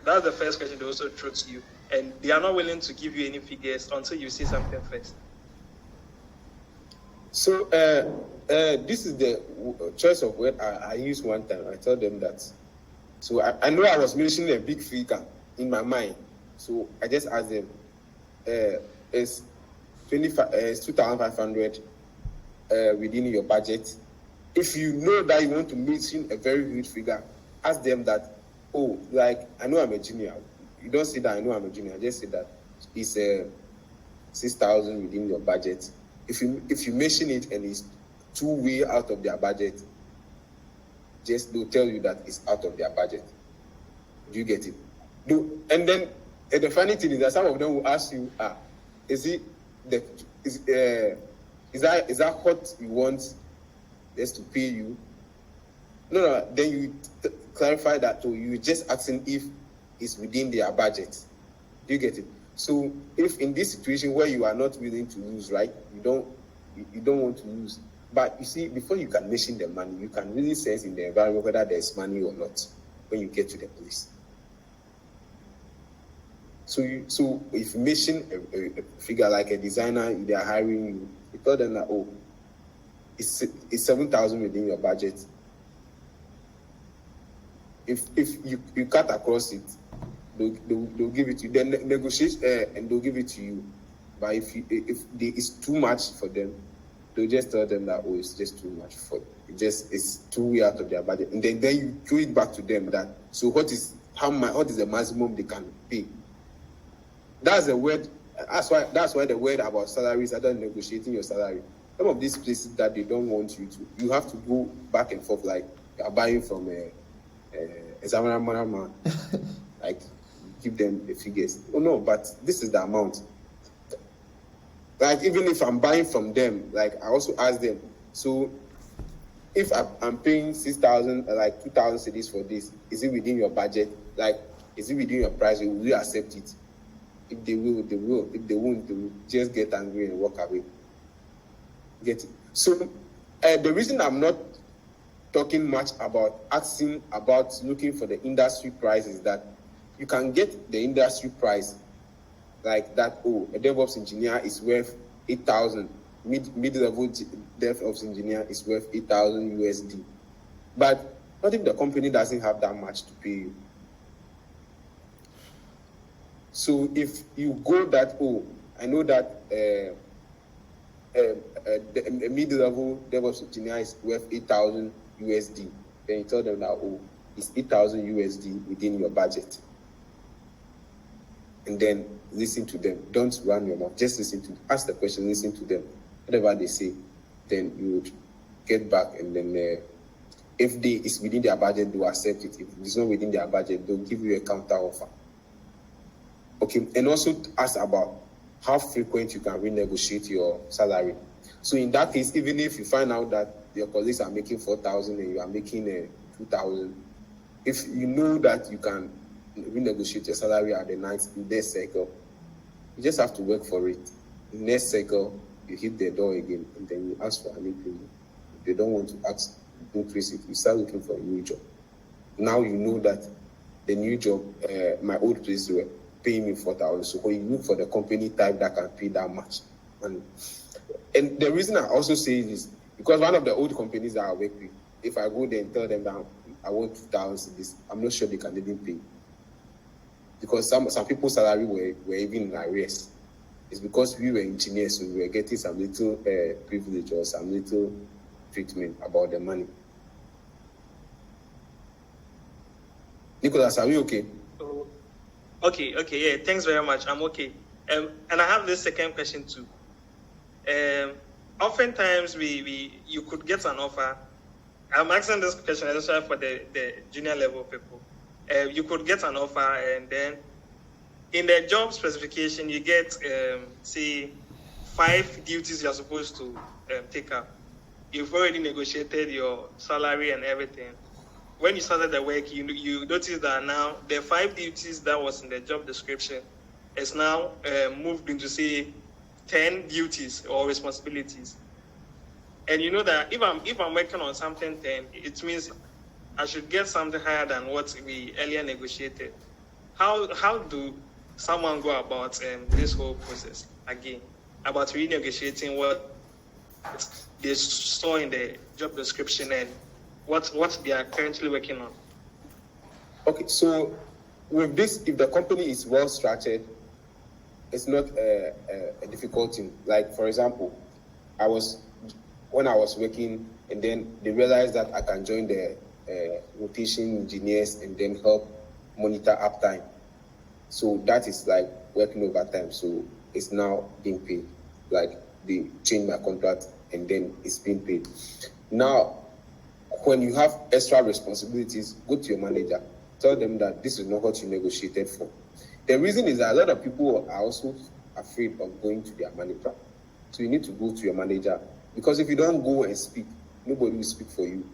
That's the first question they also throw to you. And they are not willing to give you any figures until you say something first. So this is the choice of word I used one time. I told them that. So I know I was mentioning a big figure in my mind. So I just asked them, is 2,500 within your budget? If you know that you want to mention a very huge figure, ask them that, oh, like, I know I'm a junior. You don't say that I know I'm a junior. Just say that it's 6,000 within your budget. If you mention it and it's too way out of their budget, just they'll tell you that it's out of their budget. Do you get it? And then the funny thing is that some of them will ask you, is that what you want us to pay you? No. Then you clarify that, so you just asking if it's within their budget. Do you get it? So if in this situation where you are not willing to lose, right? You don't want to lose. But you see, before you can mention the money, you can really sense in the environment whether there's money or not when you get to the place. So if you mention a figure like a designer, they are hiring you, you tell them that, oh, it's 7,000 within your budget. If you cut across it, they'll give it to you. Then negotiate and they'll give it to you. But if it's too much for them, they'll just tell them that, oh, it's just too much for them. It's too way out of their budget. And then you throw it back to them that, so what is the maximum they can pay? That's the word. That's why the word about salaries are not negotiating your salary. Some of these places that they don't want you to, you have to go back and forth, like you are buying from a like give them the figures. Oh no, but this is the amount. Like even if I'm buying from them, like I also ask them, so if I'm paying 6,000, like 2,000 cedis for this, is it within your budget? Like, is it within your price? Will you accept it? If they will, they will. If they won't, they will just get angry and walk away. Get it? So the reason I'm not talking much about asking about looking for the industry price is that you can get the industry price like that. Oh, a DevOps engineer is worth 8,000. Mid-level DevOps engineer is worth 8,000 USD. But what if the company doesn't have that much to pay you? So if you go that, oh, I know that a mid-level DevOps engineer is worth 8,000 USD, then you tell them that, oh, it's 8,000 USD within your budget. And then listen to them. Don't run your mouth. Just listen to them. Ask the question, listen to them. Whatever they say, then you would get back. And then if it's within their budget, they'll accept it. If it's not within their budget, they'll give you a counter offer. Okay, and also ask about how frequent you can renegotiate your salary. So in that case, even if you find out that your colleagues are making 4,000 and you are making 2,000, if you know that you can renegotiate your salary at the next cycle, you just have to work for it. The next cycle, you hit the door again, and then you ask for an increment. If they don't want to increase it, you start looking for a new job. Now you know that the new job, my old place were paying me 4,000. So when you look for the company type that can pay that much, and the reason I also say this, Because one of the old companies that I work with, if I go there and tell them that I want 2,000 this, I'm not sure they can even pay. Because some people's salary were even in arrears. It's because we were engineers, so we were getting some little privilege or some little treatment about the money. Nicholas, are we okay? Oh, okay, yeah, thanks very much. I'm okay. And I have this second question too. Oftentimes you could get an offer. I'm asking this question especially for the junior level people. You could get an offer, and then in the job specification you get say 5 duties you're supposed to take up. You've already negotiated your salary and everything. When you started the work, you notice that now the 5 duties that was in the job description is now moved into say 10 duties or responsibilities. And you know that if I'm working on something 10, it means I should get something higher than what we earlier negotiated. How do someone go about this whole process again, about renegotiating what they saw in the job description and what they are currently working on? Okay, so with this, if the company is well structured, it's not a difficult thing. Like, for example, when I was working, and then they realized that I can join the rotation engineers and then help monitor uptime. So that is like working overtime. So it's now being paid. Like, they change my contract and then it's being paid. Now, when you have extra responsibilities, go to your manager. Tell them that this is not what you negotiated for. The reason is that a lot of people are also afraid of going to their manager. So you need to go to your manager. Because if you don't go and speak, nobody will speak for you.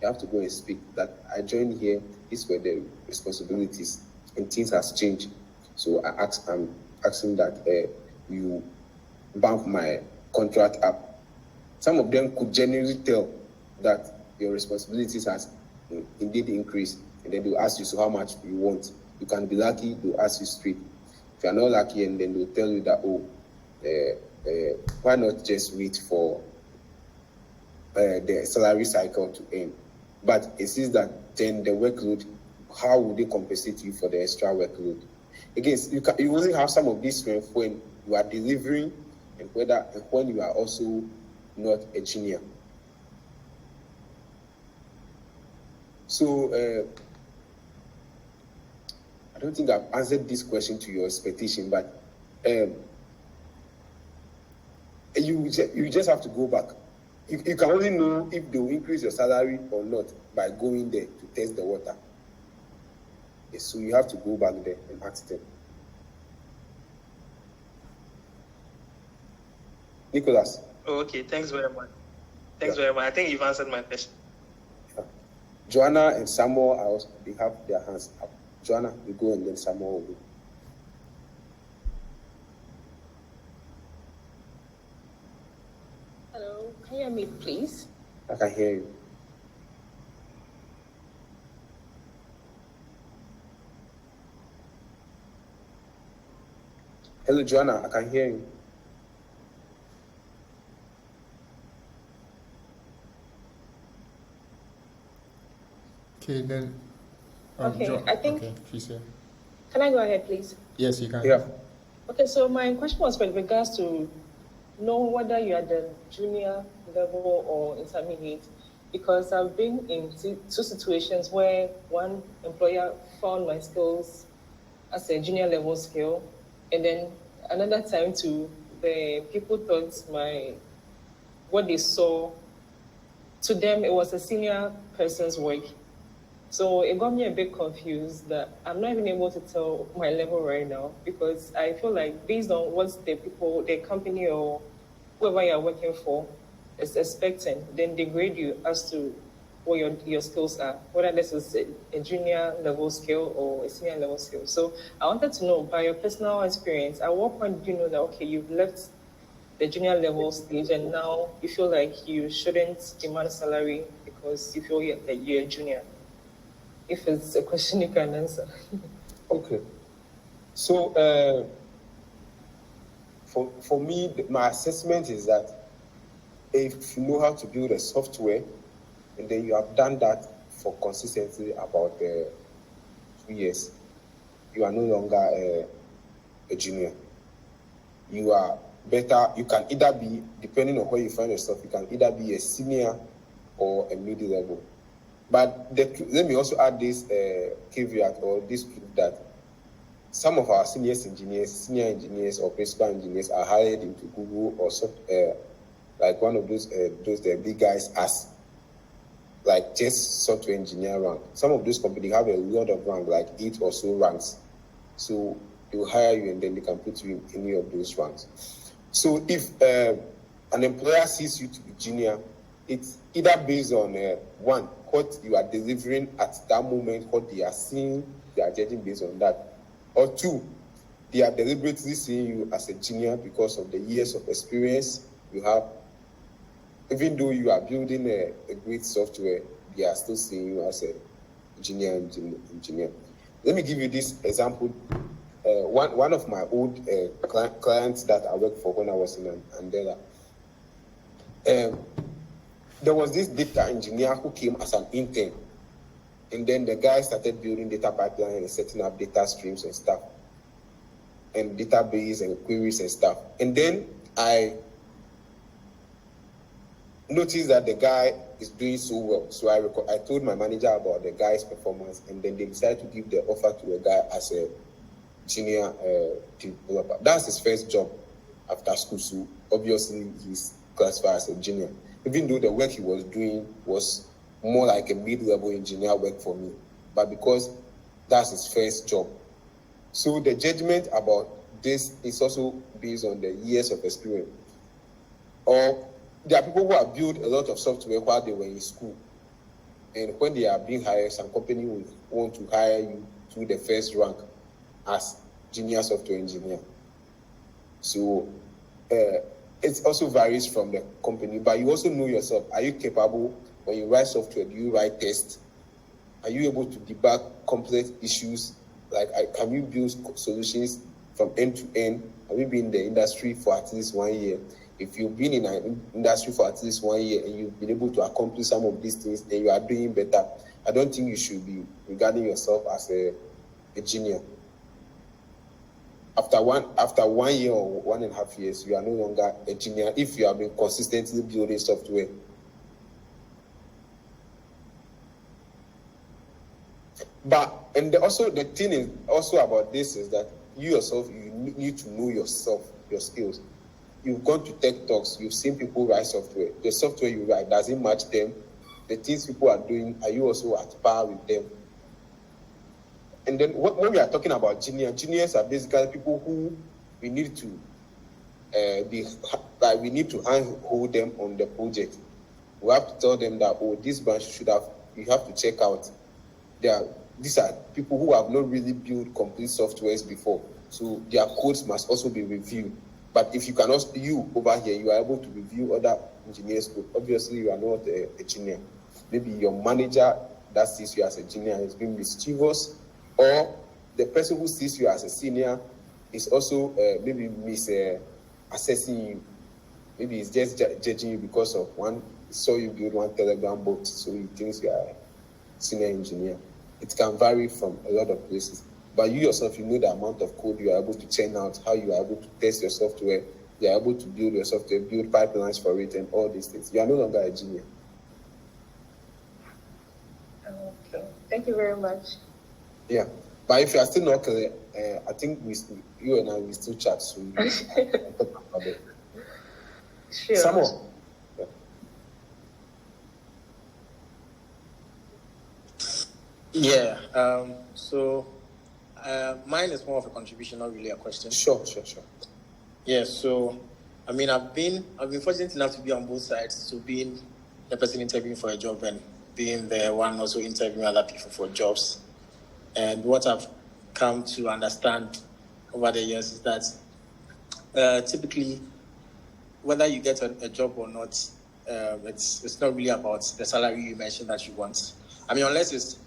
You have to go and speak that I joined here, these were the responsibilities, and things has changed. So I'm asking that you bump my contract up. Some of them could genuinely tell that your responsibilities has indeed increased, and then they'll ask you, so how much you want? You can be lucky, they'll ask you straight. If you're not lucky, and then they'll tell you that, why not just wait for the salary cycle to end? But it seems that then the workload, how would they compensate you for the extra workload? Again, you only have some of this strength when you are delivering and when you are also not a junior. So I don't think I've answered this question to your expectation, but you just have to go back. You can only know if they will increase your salary or not by going there to test the water. Yes, so you have to go back there and ask them. Nicholas. Oh, okay, thanks very much. Thanks very much. I think you've answered my question. Joanna and Samuel, they have their hands up. Joanna, you go, and then Samuel will go. Hello, can you hear me, please? I can hear you. Hello, Joanna, I can hear you. Okay, then. Okay, I think. Okay, she's here. Can I go ahead, please? Yes, you can. Yeah. Okay, so my question was with regards to know whether you are the junior level or intermediate, because I've been in 2 situations where one employer found my skills as a junior level skill, and then another time too, the people thought what they saw, to them it was a senior person's work. So it got me a bit confused that I'm not even able to tell my level right now, because I feel like based on what the company or whoever you're working for is expecting, then they grade you as to what your skills are, whether this is a junior level skill or a senior level skill. So I wanted to know, by your personal experience, at what point did you know that, okay, you've left the junior level stage and now you feel like you shouldn't demand salary because you feel that you're a junior? If it's a question you can answer. Okay. So for me, my assessment is that if you know how to build a software, and then you have done that for consistency about 2 years, you are no longer a junior. You are better. You can either be, depending on where you find yourself, you can either be a senior or a mid-level. But let me also add this caveat or this truth that some of our senior engineers or principal engineers are hired into Google or like one of those the big guys as like just software engineer rank. Some of those companies have a lot of rank, like 8 or so ranks. So they will hire you and then they can put you in any of those ranks. So if an employer sees you to be junior, it's either based on one, what you are delivering at that moment, what they are seeing, they are judging based on that. Or two, they are deliberately seeing you as a junior because of the years of experience you have. Even though you are building a great software, they are still seeing you as a junior engineer. Let me give you this example. One of my old clients that I worked for when I was in Andela, there was this data engineer who came as an intern. And then the guy started building data pipeline and setting up data streams and stuff, and database and queries and stuff. And then I noticed that the guy is doing so well. So I told my manager about the guy's performance, and then they decided to give the offer to the guy as a junior developer. That's his first job after school. So obviously he's classified as a junior, even though the work he was doing was more like a mid-level engineer work for me, but because that's his first job. So the judgment about this is also based on the years of experience. Or there are people who have built a lot of software while they were in school, and when they are being hired, some company will want to hire you to the first rank as junior software engineer. So it also varies from the company, but you also know yourself. Are you capable? When you write software, do you write tests? Are you able to debug complex issues? Like, can you build solutions from end to end? Have you been in the industry for at least 1 year? If you've been in an industry for at least 1 year and you've been able to accomplish some of these things and you are doing better, I don't think you should be regarding yourself as a junior. After 1 year or 1.5 years, you are no longer a junior if you have been consistently building software. Also the thing is also about this is that you yourself, you need to know yourself, your skills. You've gone to tech talks, you've seen people write software. The software you write, does it match them? The things people are doing, are you also at par with them? And then when we are talking about juniors are basically people who we need to we need to hold them on the project. We have to tell them that, this branch you have to check out. These are people who have not really built complete softwares before, so their codes must also be reviewed. But if you cannot, you over here, you are able to review other engineers' code. Obviously, you are not a junior. Maybe your manager that sees you as a junior is being mischievous, or the person who sees you as a senior is also maybe assessing you. Maybe he's just judging you because of saw you build one Telegram bot, so he thinks you are a senior engineer. It can vary from a lot of places. But you yourself, you know the amount of code you are able to churn out, how you are able to test your software, you are able to build your software, build pipelines for it, and all these things. You are no longer a junior. Okay. Thank you very much. Yeah. But if you are still not clear, I think you and I will still chat soon. Talk about it. Sure. Some more. Yeah. So mine is more of a contribution, not really a question. Sure. Yeah. So, I mean, I've been fortunate enough to be on both sides. So being the person interviewing for a job and being the one also interviewing other people for jobs. And what I've come to understand over the years is that typically, whether you get a job or not, it's not really about the salary you mentioned that you want. I mean, unless it's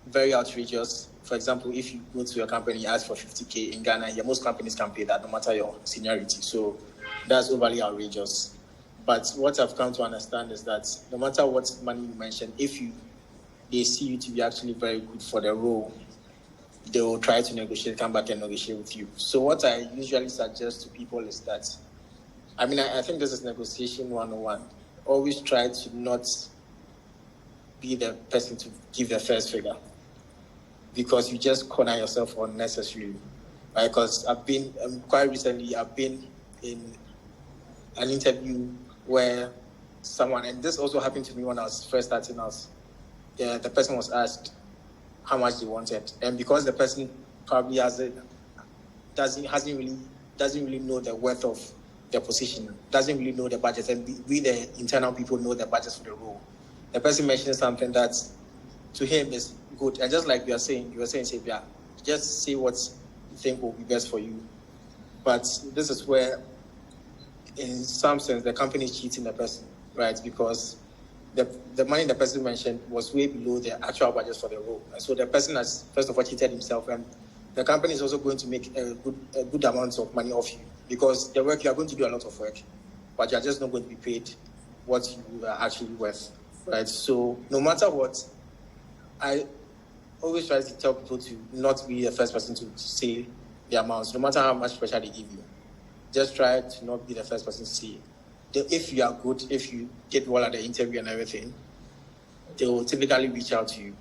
very outrageous. For example, if you go to your company and ask for 50K in Ghana, most companies can pay that no matter your seniority. So that's overly outrageous. But what I've come to understand is that no matter what money you mention, if they see you to be actually very good for the role, they will try to negotiate, come back and negotiate with you. So what I usually suggest to people is that, I think this is negotiation 101. Always try to not be the person to give the first figure, because you just corner yourself unnecessarily. Right? Because quite recently, I've been in an interview where someone, and this also happened to me when I was first starting out, the person was asked how much they wanted, and because the person probably doesn't really know the worth of the position, doesn't really know the budget, and we the internal people know the budget for the role. The person mentioned something that to him is good, and just like you were saying, Saviour, just say what you think will be best for you. But this is where, in some sense, the company is cheating the person, right? Because the money the person mentioned was way below the actual budget for the role. And so the person has, first of all, cheated himself, and the company is also going to make a good amount of money off you, because the work, you are going to do a lot of work, but you are just not going to be paid what you are actually worth, right? So no matter what, I always try to tell people to not be the first person to say the amounts, no matter how much pressure they give you. Just try to not be the first person to say it. If you are good, if you get well at the interview and everything, they will typically reach out to you,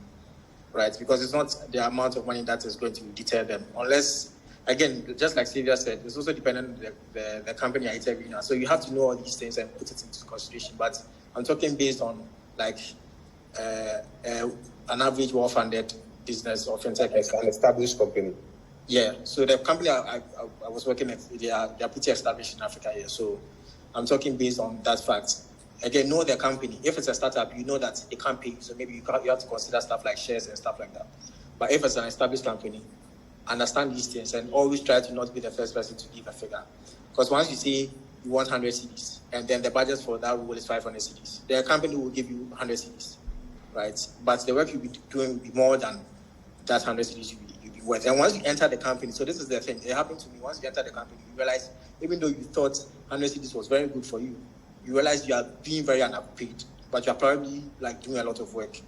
right? Because it's not the amount of money that is going to deter them. Unless, again, just like Saviour said, it's also dependent on the company you're interviewing at. So you have to know all these things and put it into consideration. But I'm talking based on like an average well-funded business or fintech. An established company. Yeah, so the company I was working at, they are pretty established in Africa here. So I'm talking based on that fact. Again, know the company. If it's a startup, you know that it can't pay you. So maybe you have to consider stuff like shares and stuff like that. But if it's an established company, understand these things and always try to not be the first person to give a figure. Because once you say you want 100 CDs and then the budget for that role is 500 CDs, the company will give you 100 CDs, right? But the work you'll be doing will be more than that 100 CDs you'll be worth. And once you enter the company, so this is the thing, it happened to me. Once you enter the company, you realize, even though you thought 100 CDs was very good for you, you realize you are being very underpaid, but you're probably like doing a lot of work.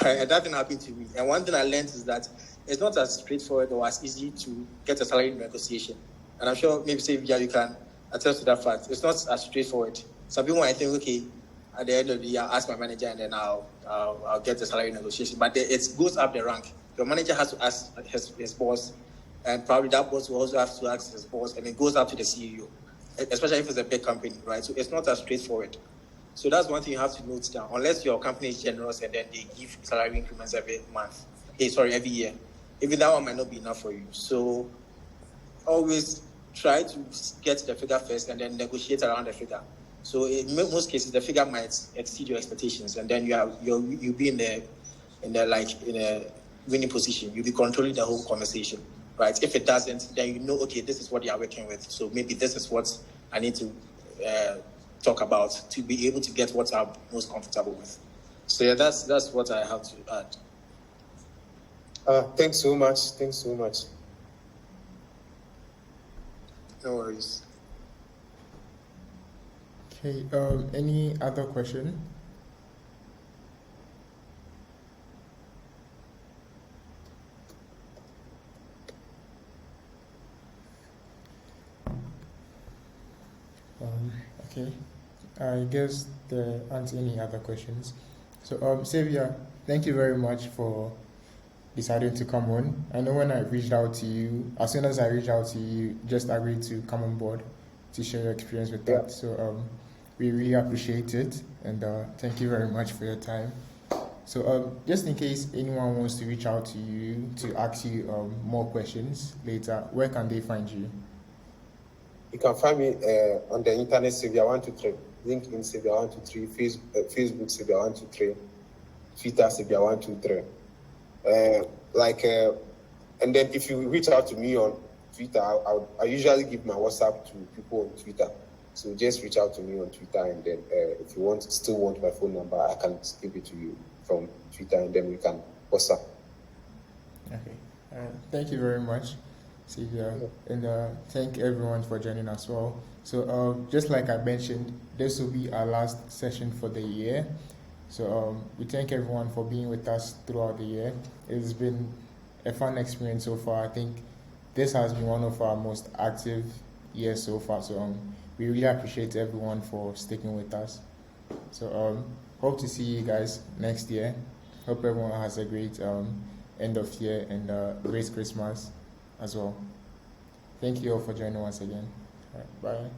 Right? And that thing happened to me. And one thing I learned is that it's not as straightforward or as easy to get a salary negotiation. And I'm sure maybe Saviour, you can attest to that fact. It's not as straightforward. Some people might think, okay, at the end of the year, I'll ask my manager and then I'll get the salary negotiation. But it goes up the rank. Your manager has to ask his boss, and probably that boss will also have to ask his boss, and it goes up to the CEO, especially if it's a big company, right? So it's not as straightforward. So that's one thing you have to note down. Unless your company is generous and then they give salary increments every year. Even that one might not be enough for you. So always try to get the figure first and then negotiate around the figure. So in most cases, the figure might exceed your expectations, and then you'll be in a winning position. You'll be controlling the whole conversation, right? If it doesn't, then you know, okay, this is what you are working with. So maybe this is what I need to talk about to be able to get what I'm most comfortable with. So yeah, that's what I have to add. Thanks so much. No worries. Okay, any other question? Okay, I guess there aren't any other questions. So, Saviour, thank you very much for deciding to come on. I know when I reached out to you, as soon as I reached out to you, you just agreed to come on board to share your experience with that. So, we really appreciate it, and thank you very much for your time. So, just in case anyone wants to reach out to you to ask you more questions later, where can they find you? You can find me on the internet, Saviour123, LinkedIn, Saviour123, Facebook, Saviour123, Twitter, Saviour123. And then if you reach out to me on Twitter, I usually give my WhatsApp to people on Twitter. So just reach out to me on Twitter, and then if you still want my phone number, I can give it to you from Twitter, and then we can WhatsApp. Okay. Thank you very much. Saviour, and thank everyone for joining as well. So, just like I mentioned, this will be our last session for the year. So, we thank everyone for being with us throughout the year. It's been a fun experience so far. I think this has been one of our most active years so far. So, we really appreciate everyone for sticking with us. So, hope to see you guys next year. Hope everyone has a great end of year and great Christmas as well. Thank you all for joining once again. All right, bye.